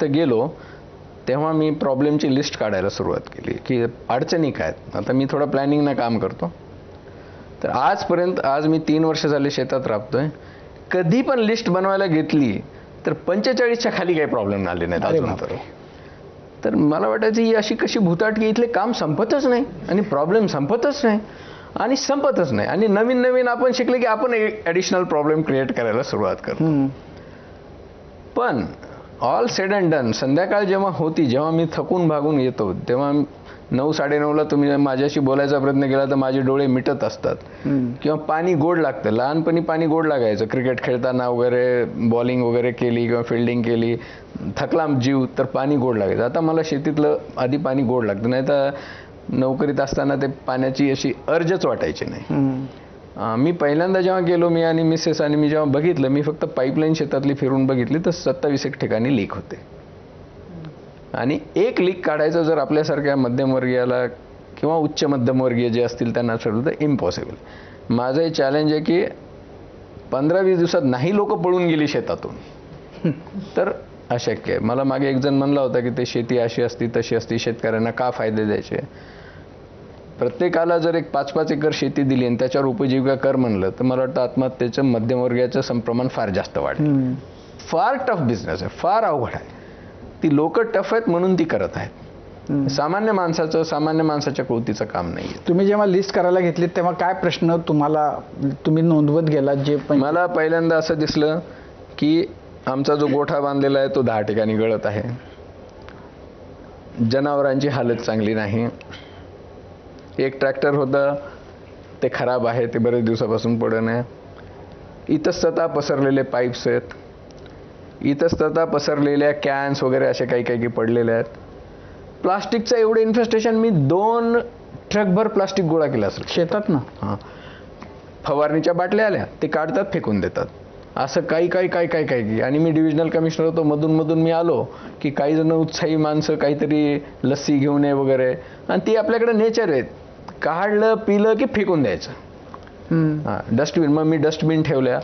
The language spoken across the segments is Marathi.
तर गेलो तेव्हा मी प्रॉब्लेमची लिस्ट काढायला सुरुवात केली की अडचणी काय आहेत. आता मी थोडं प्लॅनिंगनं काम करतो. तर आजपर्यंत आज मी 3 वर्ष झाले शेतात राबतोय. कधी पण लिस्ट बनवायला घेतली तर 45च्या खाली काही प्रॉब्लेम आले नाहीत अजून. तर मला वाटायचं ही अशी कशी भूताट की इथले काम संपतच नाही आणि प्रॉब्लेम संपतच नाही आणि संपतच नाही आणि नवीन नवीन आपण शिकले की आपण ॲडिशनल प्रॉब्लेम क्रिएट करायला सुरुवात करतो. पण ऑल सेड अँड डन संध्याकाळ जेव्हा होती, जेव्हा मी थकून भागून येतो तेव्हा 9-9:30ला तुम्ही माझ्याशी बोलायचा प्रयत्न केला तर माझे डोळे मिटत असतात. किंवा पाणी गोड लागतं. लहानपणी पाणी गोड लागायचं. क्रिकेट खेळताना वगैरे बॉलिंग वगैरे केली किंवा फिल्डिंग केली, थकला जीव तर पाणी गोड लागायचं. आता मला शेतीतलं आधी पाणी गोड लागतं, नाही तर नोकरीत असताना ते पाण्याची अशी अर्जच वाटायची नाही. मी पहिल्यांदा जेव्हा गेलो, मी आणि मिसेस आणि मी जेव्हा बघितलं, मी फक्त पाईपलाईन शेतातली फिरून बघितली तर 27 ठिकाणी लीक होते. आणि एक लीक काढायचं जर आपल्यासारख्या मध्यमवर्गीयाला किंवा उच्च मध्यमवर्गीय जे असतील त्यांना ठरवलं तर इम्पॉसिबल. माझं हे चॅलेंज आहे की 15-20 दिवसात नाही लोक पळून गेली शेतातून तर अशक्य आहे. मला मागे एक जण म्हणला होता की ते शेती अशी असती तशी असती, शेतकऱ्यांना का फायदे द्यायचे. प्रत्येकाला जर एक 5-5 एकर शेती दिली आणि त्याच्यावर उपजीविका कर म्हणलं तर मला वाटतं आत्महत्येचं मध्यमवर्गीयाचं प्रमाण फार जास्त वाढेल. फार टफ बिझनेस आहे, फार अवघड आहे. ती लोक टफ आहेत म्हणून ती करत आहेत. सामान्य माणसाच्या कृतीचं काम नाही. तुम्ही जेव्हा लिस्ट करायला घेतली तेव्हा काय प्रश्न तुम्ही नोंदवत गेला? जे मला पहिल्यांदा असं दिसलं की आमचा जो गोठा बांधलेला आहे तो 10 ठिकाणी गळत आहे. जनावरांची हालत चांगली नाही. एक ट्रॅक्टर होतं ते खराब आहे, ते बरेच दिवसापासून पडून आहे. इतस्ततः पसरलेले पाईप्स आहेत, इतस्ततः पसरलेल्या कॅन्स वगैरे असे काही पडलेले आहेत. प्लास्टिकचं एवढं इन्फेस्टेशन, मी 2 ट्रकभर प्लास्टिक गोळा केलं असेल शेतात ना. फवारणीच्या बाटल्या आल्या, ते काढतात फेकून देतात. असं काही आणि मी डिव्हिजनल कमिशनर होतो. मधून मी आलो की काही जण उत्साही माणसं काहीतरी लस्सी घेऊन ये वगैरे, आणि ती आपल्याकडे नेचर आहे. काढलं पिलं की फेकून द्यायचं. डस्टबिन, मग मी डस्टबिन ठेवल्या.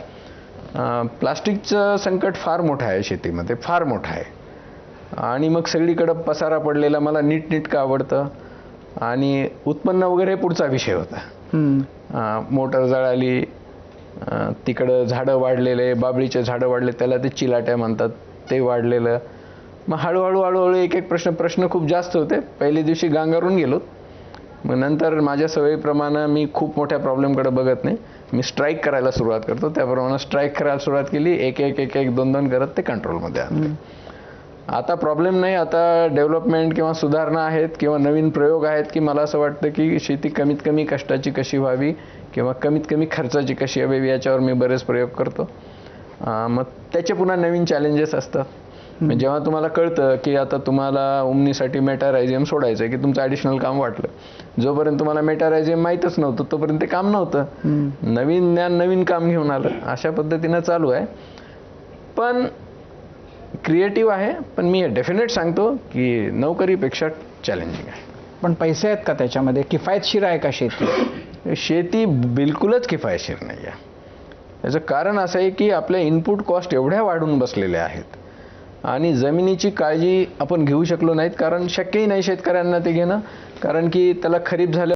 प्लास्टिकचं संकट फार मोठं आहे शेतीमध्ये, फार मोठं आहे. आणि मग सगळीकडं पसारा पडलेला. मला नीटनेटकं आवडतं आणि उत्पन्न वगैरे पुढचा विषय होता. मोटर जळाली, तिकडं झाडं वाढलेले, बाबळीचे झाडं वाढले, त्याला ते चिलाट्या म्हणतात, ते वाढलेलं. मग हळूहळू एक प्रश्न खूप जास्त होते. पहिल्या दिवशी गांगारून गेलो. मग नंतर माझ्या सवयीप्रमाणे मी खूप मोठ्या प्रॉब्लेमकडे बघत नाही, मी स्ट्राईक करायला सुरुवात करतो. त्याप्रमाणे स्ट्राईक करायला सुरुवात केली. एक 2 करत ते कंट्रोलमध्ये आणले. आता प्रॉब्लेम नाही. आता डेव्हलपमेंट किंवा सुधारणा आहेत किंवा नवीन प्रयोग आहेत की मला असं वाटतं की शेती कमीत कमी कष्टाची कशी व्हावी किंवा कमीत कमी खर्चाची कशी हवी याच्यावर मी बरेच प्रयोग करतो. मग त्याचे पुन्हा नवीन चॅलेंजेस असतात. जेव्हा तुम्हाला कळतं की आता तुम्हाला उमनीसाठी मेटारायझियम सोडायचं आहे की तुमचं ॲडिशनल काम वाटलं, जोपर्यंत तुम्हाला मेटारायझियम माहीतच नव्हतं तोपर्यंत ते काम नव्हतं. नवीन ज्ञान नवीन काम घेऊन आलं. अशा पद्धतीनं चालू आहे. पण क्रिएटिव्ह आहे. पण मी डेफिनेट सांगतो की नोकरीपेक्षा चॅलेंजिंग आहे. पण पैसे आहेत का त्याच्यामध्ये? किफायतशीर आहे का शेती? शेती बिलकुलच किफायतशीर नाही आहे. याचं कारण असं आहे की आपल्या इनपुट कॉस्ट एवढ्या वाढून बसलेल्या आहेत आणि जमिनीची काळजी आपण घेऊ शकलो नाहीत, कारण शक्यही नाही शेतकऱ्यांना ते घेणं, कारण की त्याला खरीप झालं